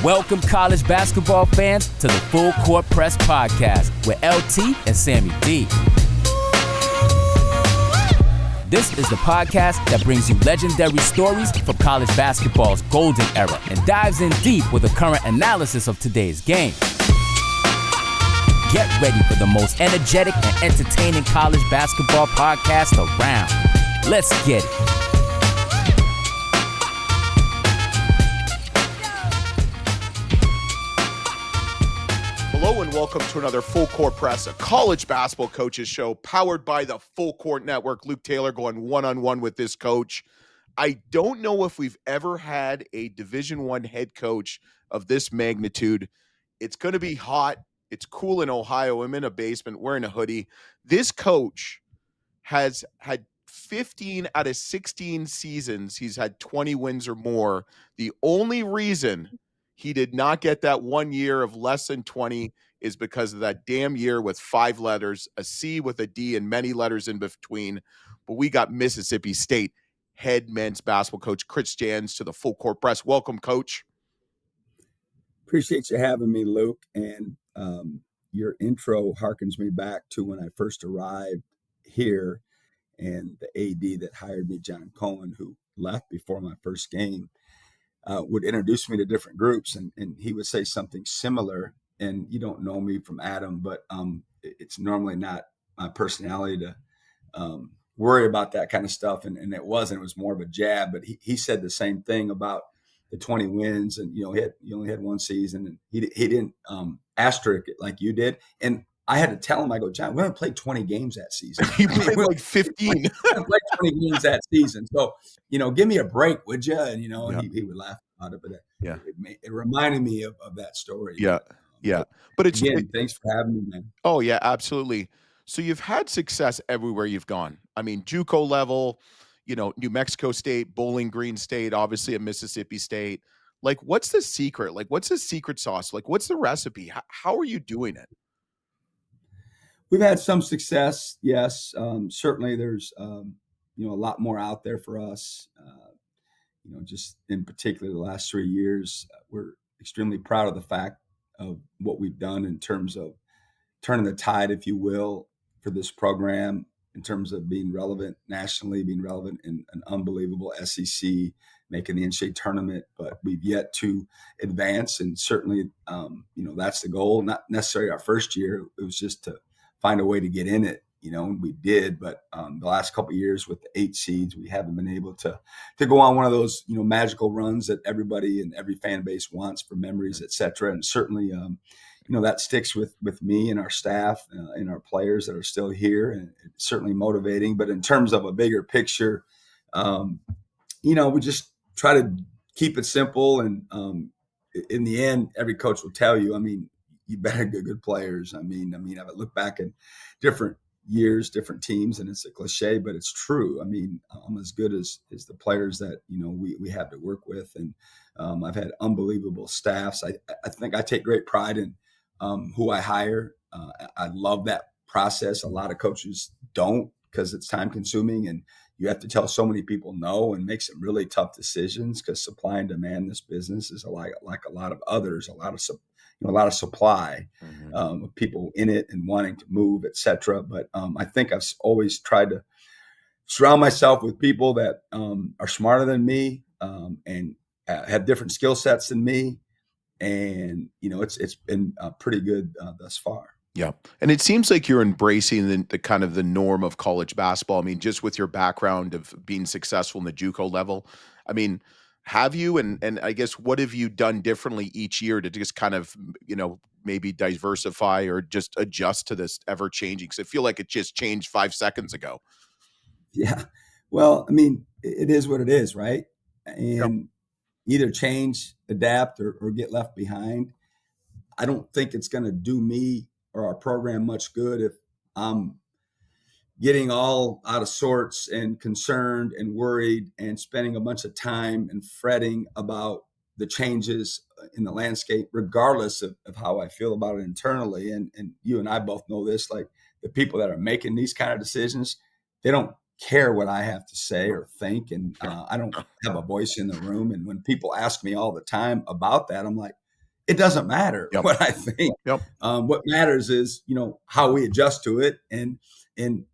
Welcome, college basketball fans, to the Full Court Press Podcast with LT and Sammy D. This is the podcast that brings you legendary stories from college basketball's golden era and dives in deep with a current analysis of today's game. Get ready for the most energetic and entertaining college basketball podcast around. Let's get it. Hello and welcome to another Full Court Press, a college basketball coaches show powered by the Full Court Network. Luke Taylor going one-on-one with this coach. I don't know if we've ever had a Division I head coach of this magnitude. It's going to be hot. It's cool in Ohio. I'm in a basement wearing a hoodie. This coach has had 15 out of 16 seasons. He's had 20 wins or more. The only reason he did not get that 1 year of less than 20 is because of that damn year with 5 letters, a C with a D and many letters in between. But we got Mississippi State head men's basketball coach Chris Jans to the Full Court Press. Welcome, Coach. Appreciate you having me, Luke. And your intro harkens me back to when I first arrived here, and the AD that hired me, John Cohen, who left before my first game, would introduce me to different groups, and he would say something similar. And you don't know me from Adam, but it's normally not my personality to worry about that kind of stuff. And it wasn't. It was more of a jab. But he said the same thing about the 20 wins, and he only had one season, and he didn't asterisk it like you did. And I had to tell him, I go, John, we haven't played 20 games that season. He played like 15. We haven't played 20 games that season. So, give me a break, would you? And, he would laugh about it. But it reminded me of that story. Yeah. Yeah. But again, thanks for having me, man. Oh, yeah, absolutely. So you've had success everywhere you've gone. I mean, JUCO level, New Mexico State, Bowling Green State, obviously at Mississippi State. Like, what's the secret? Like, what's the secret sauce? Like, what's the recipe? How are you doing it? We've had some success, yes. Certainly there's, a lot more out there for us. Just in particular the last 3 years, we're extremely proud of the fact of what we've done in terms of turning the tide, if you will, for this program, in terms of being relevant nationally, being relevant in an unbelievable SEC, making the NCAA tournament. But we've yet to advance, and certainly, that's the goal. Not necessarily our first year. It was just to find a way to get in it, and we did. But the last couple of years with the 8 seeds, we haven't been able to go on one of those, magical runs that everybody and every fan base wants for memories, et cetera. And certainly, that sticks with me and our staff and our players that are still here, and it's certainly motivating. But in terms of a bigger picture, we just try to keep it simple. And in the end, every coach will tell you, you better get good players. I look back at different years, different teams, and it's a cliche, but it's true. I'm as good as the players that, we have to work with. And I've had unbelievable staffs. I think I take great pride in who I hire. I love that process. A lot of coaches don't, because it's time consuming and you have to tell so many people no, and make some really tough decisions, because supply and demand in this business is like a lot of others, a lot of supply, of people in it and wanting to move, et cetera. But I think I've always tried to surround myself with people that are smarter than me and have different skill sets than me. And, it's been pretty good thus far. Yeah. And it seems like you're embracing the kind of the norm of college basketball. Just with your background of being successful in the JUCO level, have you, and I guess, what have you done differently each year to just kind of, maybe diversify or just adjust to this ever changing? Because I feel like it just changed 5 seconds ago. Yeah. Well, it is what it is, right? And either change, adapt, or get left behind. I don't think it's going to do me or our program much good if I'm getting all out of sorts and concerned and worried and spending a bunch of time and fretting about the changes in the landscape, regardless of how I feel about it internally. And you and I both know this, like the people that are making these kind of decisions, they don't care what I have to say or think. And I don't have a voice in the room. And when people ask me all the time about that, I'm like, it doesn't matter what I think. What matters is, how we adjust to it and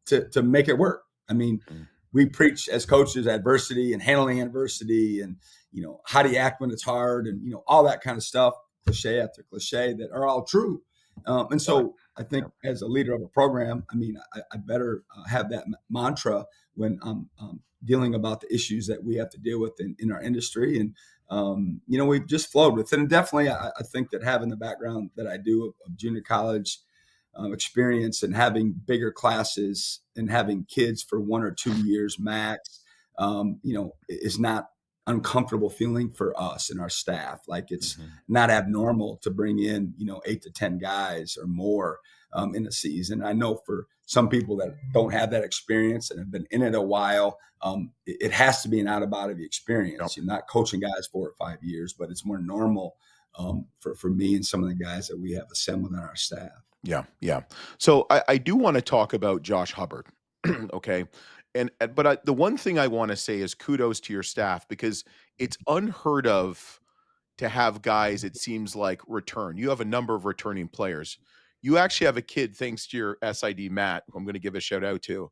to make it work. I mean, we preach as coaches adversity and handling adversity and, how do you act when it's hard and, all that kind of stuff, cliche after cliche that are all true. And so I think as a leader of a program, I mean, I better have that mantra when I'm dealing about the issues that we have to deal with in our industry. And, we've just flowed with it. And definitely, I think that having the background that I do of junior college experience and having bigger classes and having kids for 1 or 2 years max, is not uncomfortable feeling for us and our staff. Like it's not abnormal to bring in, 8 to 10 guys or more in a season. I know for some people that don't have that experience and have been in it a while, it has to be an out-of-body experience. You're not coaching guys 4 or 5 years, but it's more normal for me and some of the guys that we have assembled on our staff. Yeah. So I do want to talk about Josh Hubbard. Okay. But the one thing I want to say is kudos to your staff, because it's unheard of to have guys, it seems like, return. You have a number of returning players. You actually have a kid, thanks to your SID, Matt, who I'm going to give a shout out to.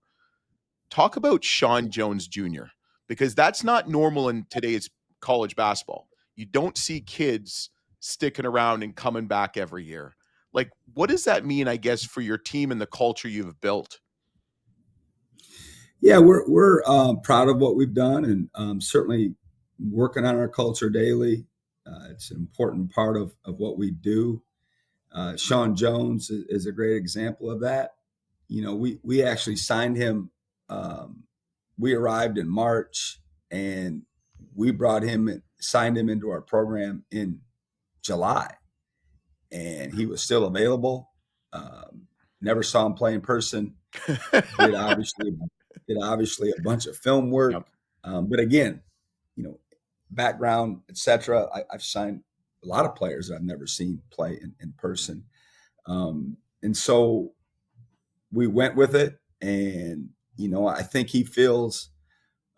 Talk about Sean Jones Jr., because that's not normal in today's college basketball. You don't see kids sticking around and coming back every year. Like, what does that mean, I guess, for your team and the culture you've built? Yeah, we're proud of what we've done, and certainly working on our culture daily. It's an important part of what we do. Sean Jones is a great example of that. We actually signed him. We arrived in March, and we brought him and signed him into our program in July, and he was still available. Never saw him play in person. Did obviously a bunch of film work, but again, background, etc. I've signed a lot of players that I've never seen play in person, and so we went with it. And I think he feels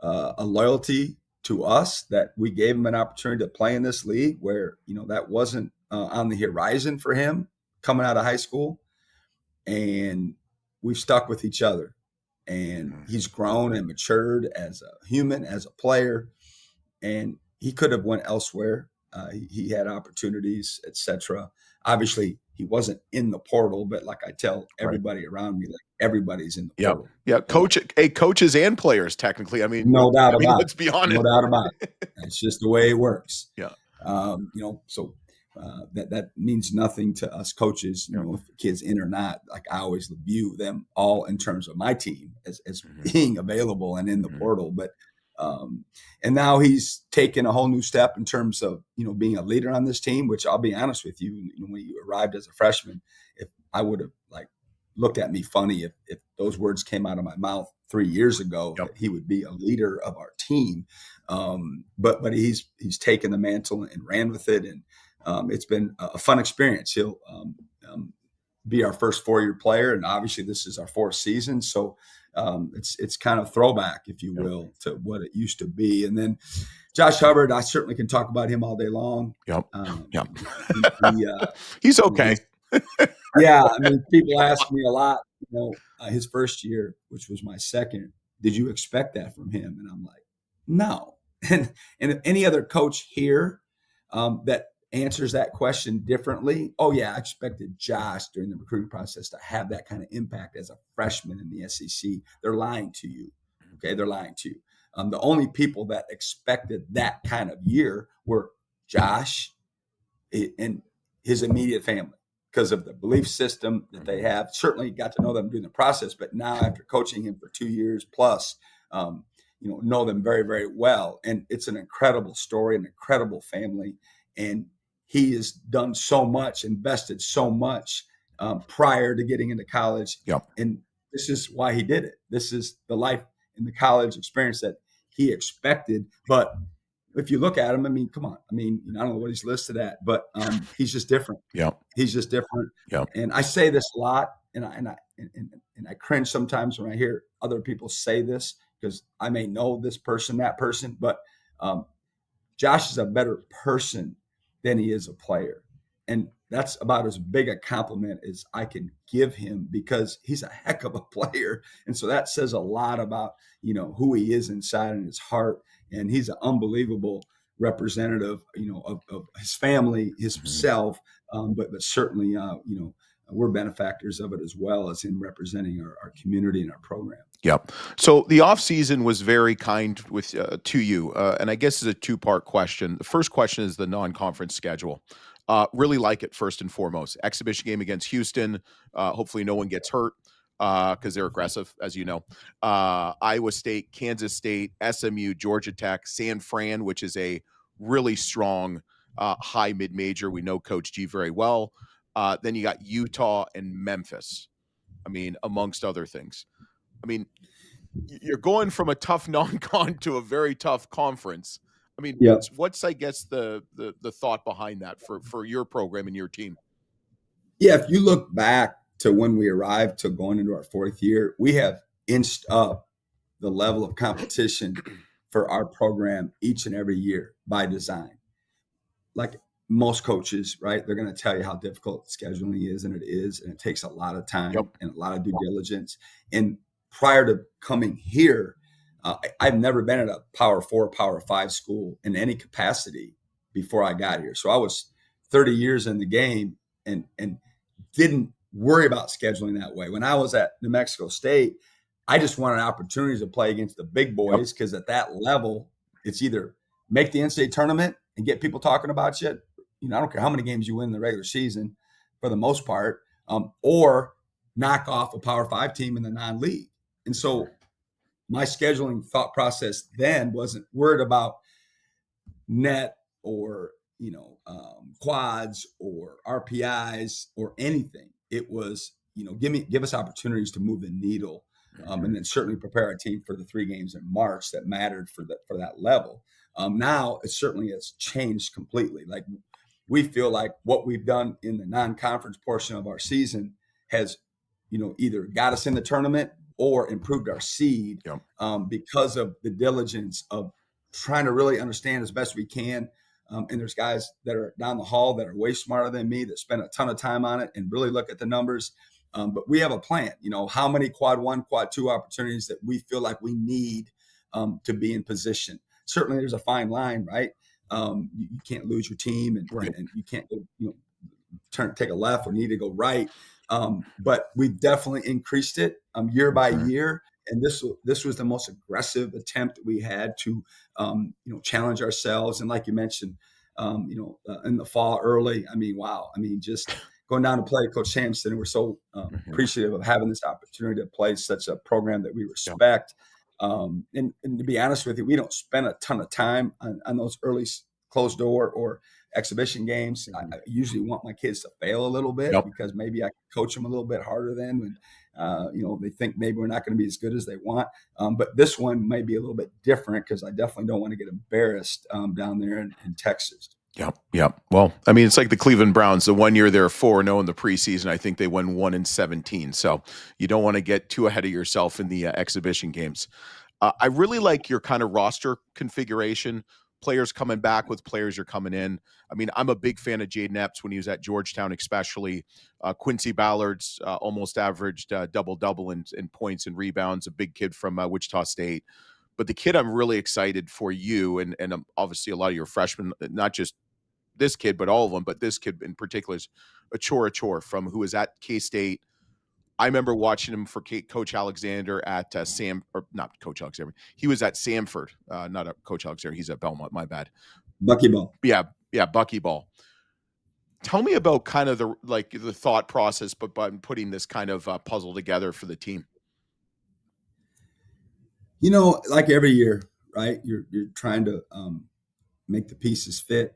a loyalty to us that we gave him an opportunity to play in this league, where that wasn't on the horizon for him coming out of high school, and we've stuck with each other. And he's grown and matured as a human, as a player, and he could have went elsewhere. He had opportunities, etc. Obviously, he wasn't in the portal, but like I tell everybody around me, like everybody's in the portal. Yeah, coaches and players, technically. I mean, no doubt about it. Let's be honest. No doubt about it. It's just the way it works. Yeah. So that means nothing to us coaches, if the kid's in or not. Like I always view them all in terms of my team as being available and in the portal. But and now he's taken a whole new step in terms of being a leader on this team. Which I'll be honest with you, when you arrived as a freshman, if I would have looked at me funny if those words came out of my mouth 3 years ago, that he would be a leader of our team. But he's taken the mantle and ran with it, and it's been a fun experience. He'll be our first 4-year player, and obviously this is our 4th season. So it's kind of throwback, if you will, to what it used to be. And then Josh Hubbard, I certainly can talk about him all day long. He's okay. Yeah, I mean, people ask me a lot, his first year, which was my second, did you expect that from him? And I'm like, no. And if any other coach here that answers that question differently, oh yeah, I expected Josh during the recruiting process to have that kind of impact as a freshman in the SEC. They're lying to you. Okay, they're lying to you. The only people that expected that kind of year were Josh and his immediate family, because of the belief system that they have. Certainly got to know them during the process, but now after coaching him for 2 years plus, know them very, very well. And it's an incredible story, an incredible family. And he has done so much, invested so much prior to getting into college. And this is why he did it. This is the life in the college experience that he expected. But if you look at him, I mean, come on. I mean, I don't know what he's listed at, but he's just different. He's just different. And I say this a lot, and I cringe sometimes when I hear other people say this, because I may know this person, that person, but Josh is a better person than he is a player. And that's about as big a compliment as I can give him, because he's a heck of a player. And so that says a lot about, who he is inside and his heart. And he's an unbelievable representative, of his family, himself, but certainly, we're benefactors of it as well as in representing our community and our program. Yep. So the off season was very kind to you, and I guess it's a two-part question. The first question is the non-conference schedule. Really like it, first and foremost. Exhibition game against Houston. Hopefully no one gets hurt because they're aggressive, as you know. Iowa State, Kansas State, SMU, Georgia Tech, San Fran, which is a really strong high mid-major. We know Coach G very well. Then you got Utah and Memphis, I mean, amongst other things. I mean, you're going from a tough non-con to a very tough conference. I mean, Yeah. what's I guess the thought behind that for your program and your team? Yeah, if you look back to when we arrived to going into our fourth year, we have inched up the level of competition for our program each and every year by design. Like most coaches, right? They're going to tell you how difficult scheduling is, and it takes a lot of time and a lot of due diligence. And prior to coming here, I've never been at a Power 4, Power 5 school in any capacity before I got here. So I was 30 years in the game and didn't worry about scheduling that way. When I was at New Mexico State, I just wanted opportunities to play against the big boys, because at that level, it's either make the NCAA tournament and get people talking about you. I don't care how many games you win in the regular season, for the most part, or knock off a Power 5 team in the non-league. And so my scheduling thought process then wasn't worried about net or, quads or RPIs or anything. It was, give us opportunities to move the needle, and then certainly prepare our team for the 3 games in March that mattered for that level. Now it certainly has changed completely. Like, we feel like what we've done in the non-conference portion of our season has, either got us in the tournament or improved our seed, because of the diligence of trying to really understand as best we can. And there's guys that are down the hall that are way smarter than me, that spend a ton of time on it and really look at the numbers. But we have a plan, how many quad 1, quad 2 opportunities that we feel like we need to be in position. Certainly there's a fine line, right? You can't lose your team, and you can't go, take a left or need to go right. But we've definitely increased it year by year. And this was the most aggressive attempt that we had to, challenge ourselves. And like you mentioned, in the fall early, just going down to play Coach Sampson, and we're so appreciative of having this opportunity to play such a program that we respect. And to be honest with you, we don't spend a ton of time on those early closed door or exhibition games. I usually want my kids to fail a little bit, because maybe I can coach them a little bit harder then when, they think maybe we're not going to be as good as they want. But this one may be a little bit different, because I definitely don't want to get embarrassed down there in Texas. Yep. Well, I mean, it's like the Cleveland Browns. The 1 year they're 4-0 in the preseason, I think they won 1-17. So you don't want to get too ahead of yourself in the exhibition games. I really like your kind of roster configuration. Players coming back with players are coming in. I mean, I'm a big fan of Jaden Epps when he was at Georgetown, especially. Quincy Ballard's almost averaged double-double in points and rebounds, a big kid from Wichita State. But the kid I'm really excited for you, and obviously a lot of your freshmen, not just this kid, but all of them, but this kid in particular is Achor from who is at K-State. I remember watching him for Coach Alexander at not Coach Alexander. He was at Samford, not a Coach Alexander. He's at Belmont. My bad. Buckyball. Yeah, Buckyball. Tell me about kind of the thought process, but by putting this kind of puzzle together for the team. Like every year, right? You're trying to make the pieces fit.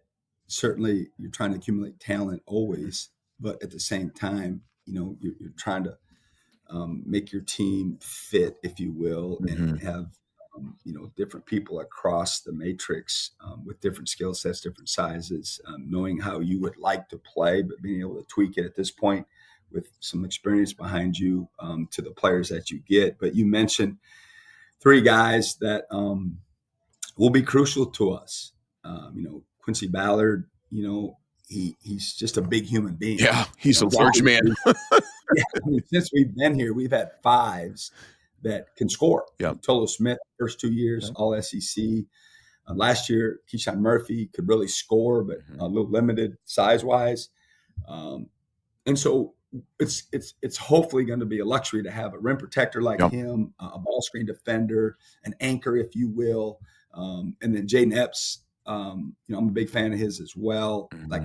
Certainly, you're trying to accumulate talent always, but at the same time, you're trying to make your team fit, if you will, and have different people across the matrix with different skill sets, different sizes, knowing how you would like to play, but being able to tweak it at this point with some experience behind you to the players that you get. But you mentioned 3 guys that will be crucial to us. Quincy Ballard, he's just a big human being. Yeah, he's a large man. Yeah, I mean, since we've been here, we've had fives that can score. Yep. Tolo Smith, first 2 years, all SEC. Last year, Keyshawn Murphy could really score, but a little limited size-wise. And so it's hopefully going to be a luxury to have a rim protector like him, a ball screen defender, an anchor, if you will. And then Jaden Epps, I'm a big fan of his as well. Like,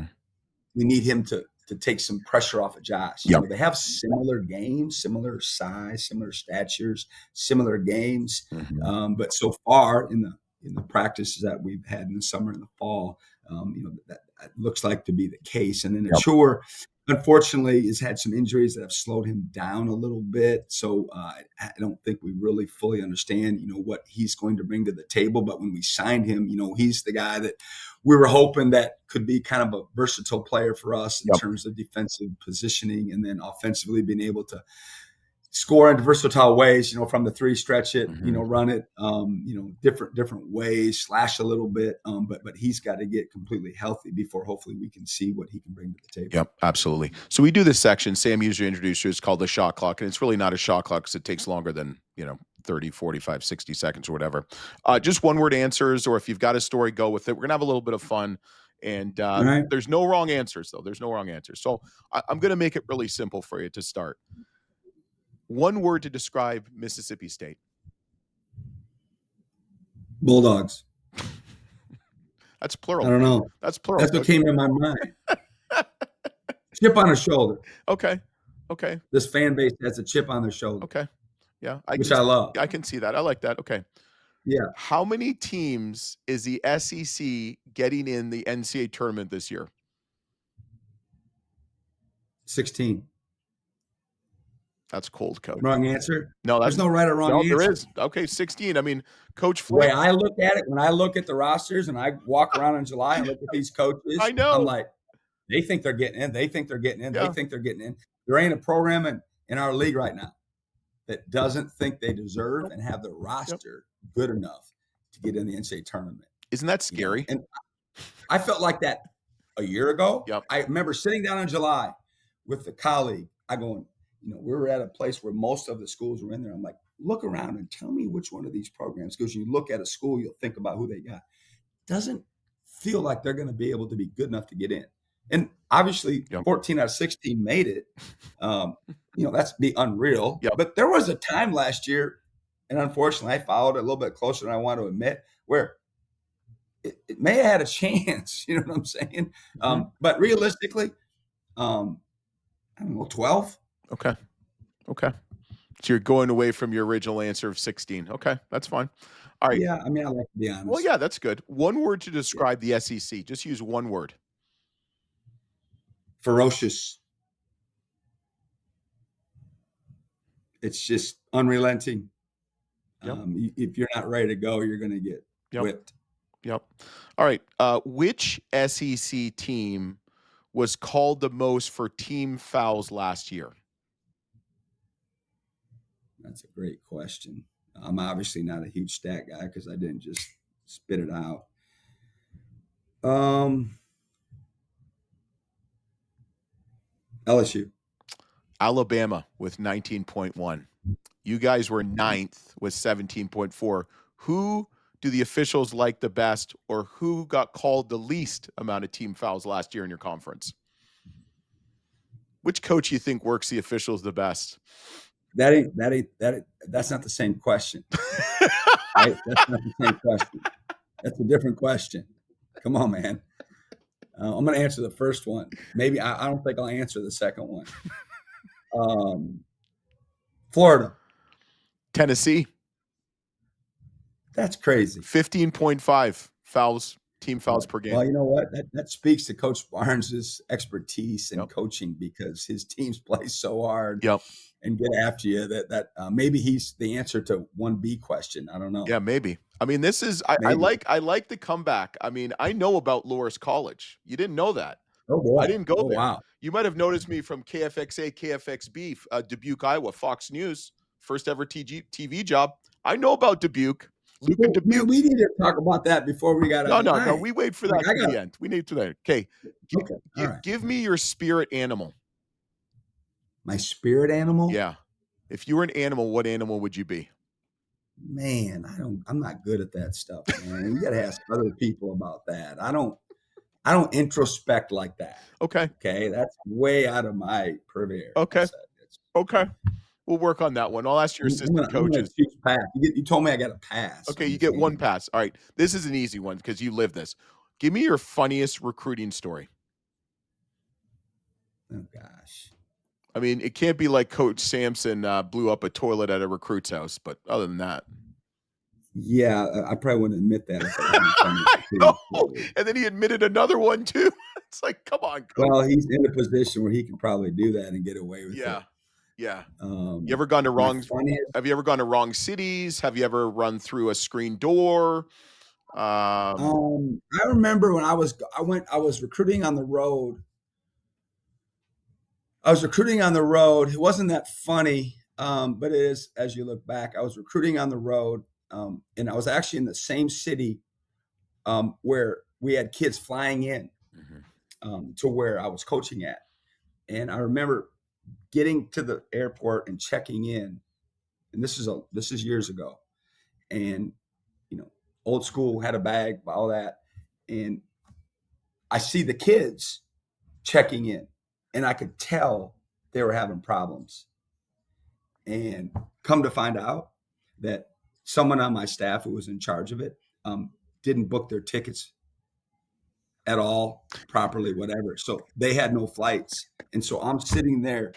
we need him to take some pressure off of Josh. You know, they have similar games, similar size, similar statures, similar games. But so far in the practices that we've had in the summer and the fall, that looks like to be the case. And then Achor, unfortunately, has had some injuries that have slowed him down a little bit. So I don't think we really fully understand, what he's going to bring to the table. But when we signed him, he's the guy that we were hoping that could be kind of a versatile player for us in terms of defensive positioning, and then offensively being able to score in versatile ways, from the three, stretch it, run it, different ways, slash a little bit. But he's got to get completely healthy before hopefully we can see what he can bring to the table. Yep, absolutely. So we do this section, Sam usually introduced you, it's called the shot clock, and it's really not a shot clock because it takes longer than, 30, 45, 60 seconds or whatever. Just one word answers, or if you've got a story, go with it. We're going to have a little bit of fun. And there's no wrong answers, though. There's no wrong answers. So I'm going to make it really simple for you to start. One word to describe Mississippi State. Bulldogs. That's plural. I don't know. That's plural. That's what came in my mind. Chip on a shoulder. Okay. This fan base has a chip on their shoulder. Okay. Yeah. I love. I can see that. I like that. Okay. Yeah. How many teams is the SEC getting in the NCAA tournament this year? 16. That's cold, Coach. Wrong answer? No, there's no right or wrong answer. There is. Okay, 16. I mean, Coach The Flynn. way I look at it, when I look at the rosters and I walk around in July and look at these coaches, I know. I'm like, they think they're getting in. They think they're getting in. Yeah. They think they're getting in. There ain't a program in our league right now that doesn't think they deserve and have the roster good enough to get in the NCAA tournament. Isn't that scary? And I felt like that a year ago. Yep. I remember sitting down in July with the colleague. I going, we were at a place where most of the schools were in there. I'm like, look around and tell me which one of these programs, because you look at a school, you'll think about who they got. Doesn't feel like they're going to be able to be good enough to get in. And obviously 14 out of 16 made it. That's be unreal. Yep. But there was a time last year, and unfortunately I followed it a little bit closer than I want to admit, where it may have had a chance. You know what I'm saying? But realistically, I don't know, 12. Okay. So you're going away from your original answer of 16. Okay, that's fine. All right. Yeah, I mean, I like to be honest. Well, yeah, that's good. One word to describe the SEC. Just use one word. Ferocious. It's just unrelenting. Yep. If you're not ready to go, you're going to get whipped. Yep. All right. Which SEC team was called the most for team fouls last year? That's a great question. I'm obviously not a huge stat guy because I didn't just spit it out. LSU. Alabama with 19.1. You guys were 9th with 17.4. Who do the officials like the best, or who got called the least amount of team fouls last year in your conference? Which coach you think works the officials the best? That's not the same question. Right? That's not the same question. That's a different question. Come on, man. I'm going to answer the first one. Maybe I don't think I'll answer the second one. Florida. Tennessee. That's crazy. 15.5 fouls, team fouls per game. Well, you know what? That speaks to Coach Barnes's expertise in coaching, because his teams play so hard and get after you that maybe he's the answer to 1B question. I don't know. Yeah, maybe. I mean, this is I like the comeback. I mean, I know about Loras College. You didn't know that. Oh boy. I didn't go there. Wow. You might have noticed me from KFXA, KFXB, Dubuque, Iowa, Fox News, first ever TV job. I know about Dubuque. Luke So, and man, Dubuque. we need to talk about that before we got No, to. no, no. We wait for that I to got the end. We need to that. Okay. okay. All right. Give me your spirit animal. My spirit animal. Yeah. If you were an animal, what animal would you be? Man, I'm not good at that stuff, man. You got to ask other people about that. I don't introspect like that. Okay. Okay. That's way out of my purview. Okay. Okay. We'll work on that one. I'll ask your assistant I'm gonna coaches. choose pass. You told me I got a pass. Okay, you get one pass. All right. This is an easy one because you live this. Give me your funniest recruiting story. Oh gosh. I mean, it can't be like Coach Sampson blew up a toilet at a recruit's house, but other than that. Yeah, I probably wouldn't admit that. If I know. And then he admitted another one too. It's like, come on, Coach. Well, he's in a position where he can probably do that and get away with it. Yeah. You ever gone to have you ever gone to wrong cities? Have you ever run through a screen door? I remember when I was recruiting on the road. It wasn't that funny, but it is as you look back. I was recruiting on the road, and I was actually in the same city where we had kids flying in to where I was coaching at. And I remember getting to the airport and checking in, and this is years ago. And old school, had a bag, all that, and I see the kids checking in. And I could tell they were having problems. And come to find out that someone on my staff who was in charge of it didn't book their tickets at all properly, whatever. So they had no flights. And so I'm sitting there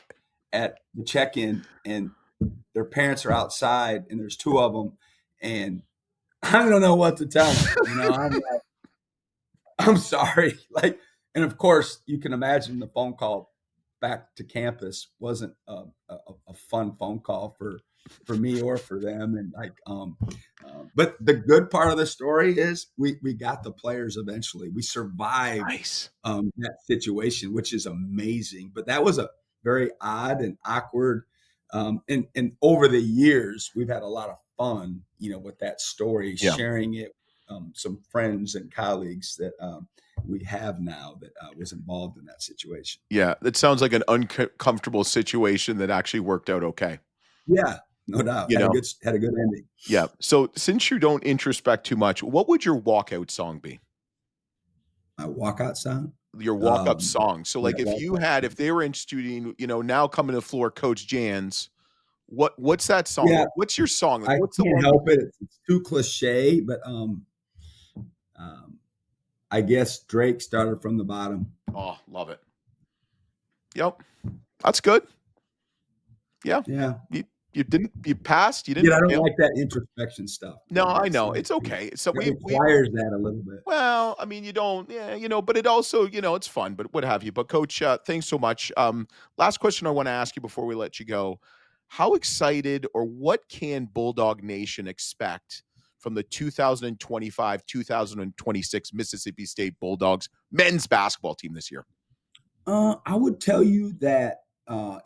at the check-in, and their parents are outside, and there's two of them. And I don't know what to tell them. I'm like, I'm sorry. And of course, you can imagine the phone call back to campus wasn't a fun phone call for me or for them. And but the good part of the story is we got the players eventually. We survived that situation, which is amazing. But that was a very odd and awkward. And over the years, we've had a lot of fun, with that story, sharing it. Some friends and colleagues that we have now that was involved in that situation. Yeah, that sounds like an uncomfortable situation that actually worked out okay. Yeah, no doubt. Had a good ending. Yeah. So since you don't introspect too much, what would your walkout song be? My walkout song? Your walk-up song. So if they were in studio, now coming to the floor, Coach Jans, what's that song? Yeah. What's your song? I can't help it. It's too cliche, but I guess Drake started from the bottom. Oh, love it. Yep. That's good. Yeah. Yeah. You passed. You didn't. Yeah, I don't like that introspection stuff. No, I know. It's okay. So it requires that a little bit. Well, I mean, you don't, but it also, it's fun, but what have you. But Coach, thanks so much. Last question I want to ask you before we let you go. How excited or what can Bulldog Nation expect from the 2025-2026 Mississippi State Bulldogs men's basketball team this year? I would tell you that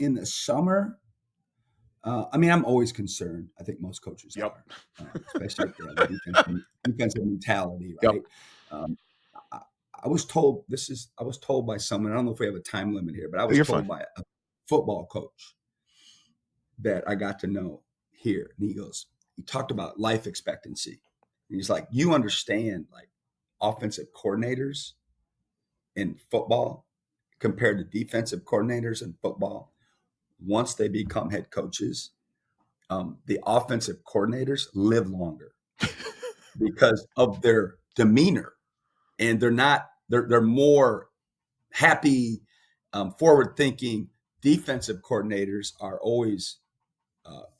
in the summer, I'm always concerned. I think most coaches are, especially if they have a defensive mentality, right? Yep. I was told by someone, I don't know if we have a time limit here, but I was told by a football coach that I got to know here. And he talked about life expectancy. And he's like, you understand offensive coordinators in football compared to defensive coordinators in football. Once they become head coaches, the offensive coordinators live longer because of their demeanor, and they're more happy, forward-thinking. Defensive coordinators are always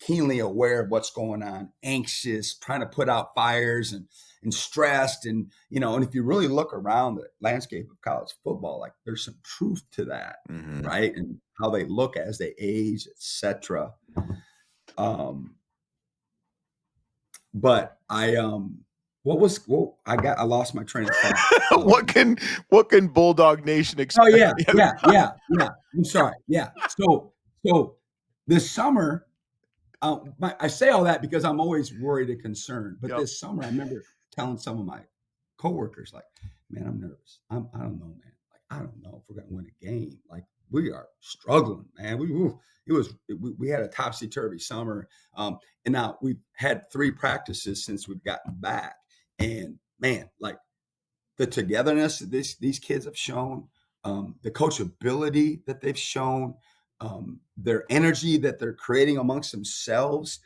keenly aware of what's going on, anxious, trying to put out fires and stressed. And if you really look around the landscape of college football, there's some truth to that, right? And how they look as they age, etc. But I lost my train of thought. What can Bulldog Nation expect? Oh yeah. I'm sorry. Yeah. So this summer, I say all that because I'm always worried and concerned. But Yep. this summer, I remember telling some of my coworkers, like, man, I'm nervous. I don't know, man. Like, I don't know if we're going to win a game. Like, we are struggling, man. We had a topsy-turvy summer. And now we've had 3 practices since we've gotten back. And, man, like, the togetherness that these kids have shown, the coachability that they've shown, their energy that they're creating amongst themselves.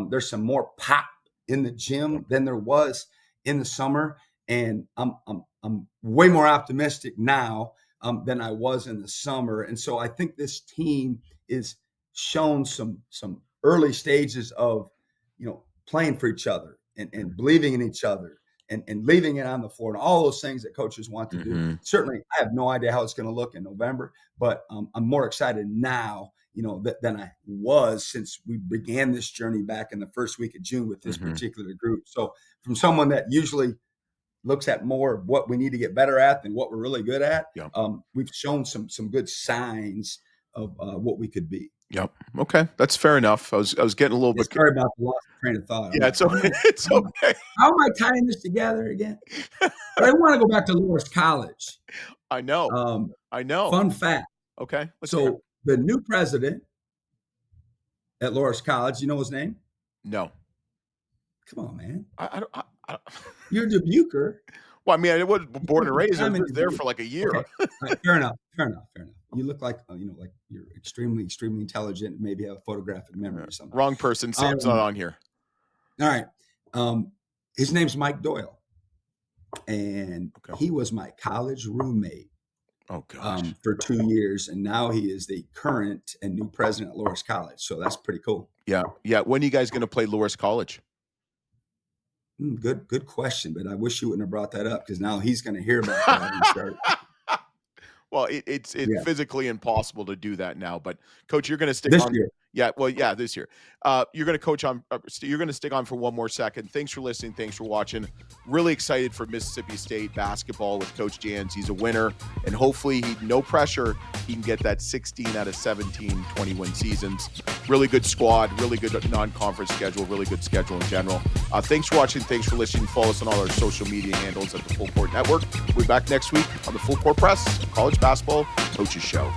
There's some more pop in the gym than there was in the summer, and I'm way more optimistic now than I was in the summer. And so I think this team is shown some early stages of, playing for each other and believing in each other. And leaving it on the floor and all those things that coaches want to do. Certainly, I have no idea how it's going to look in November, but I'm more excited now, than I was since we began this journey back in the first week of June with this particular group. So from someone that usually looks at more of what we need to get better at than what we're really good at, we've shown some good signs of what we could be. Yep. Okay. That's fair enough. I was getting a little bit. Sorry about the lost train of thought. Yeah, it's okay. It's okay. How am I tying this together again? But I want to go back to Loras College. I know. I know. Fun fact. Okay. So the new president at Loras College, you know his name? No. Come on, man. I don't. You're a Dubuquer. Well, I mean, I was born and raised. I was there for like a year. Okay. Right, fair enough. You look like, like you're extremely, extremely intelligent, maybe have a photographic memory or something. Wrong person. Sam's not on here. All right. His name's Mike Doyle. And he was my college roommate for 2 years. And now he is the current and new president at Loras College. So that's pretty cool. Yeah. Yeah. When are you guys going to play Loras College? Good question. But I wish you wouldn't have brought that up because now he's going to hear about that and start. Well, it's physically impossible to do that now. But Coach, you're going to stick this on. Year. Yeah, well, yeah, this year. You're going to coach on. You're going to stick on for one more second. Thanks for listening. Thanks for watching. Really excited for Mississippi State basketball with Coach Jans. He's a winner, and hopefully, no pressure, he can get that 16 out of 17 20-win seasons. Really good squad. Really good non-conference schedule. Really good schedule in general. Thanks for watching. Thanks for listening. Follow us on all our social media handles at the Full Court Network. We'll be back next week on the Full Court Press College Basketball Coaches Show.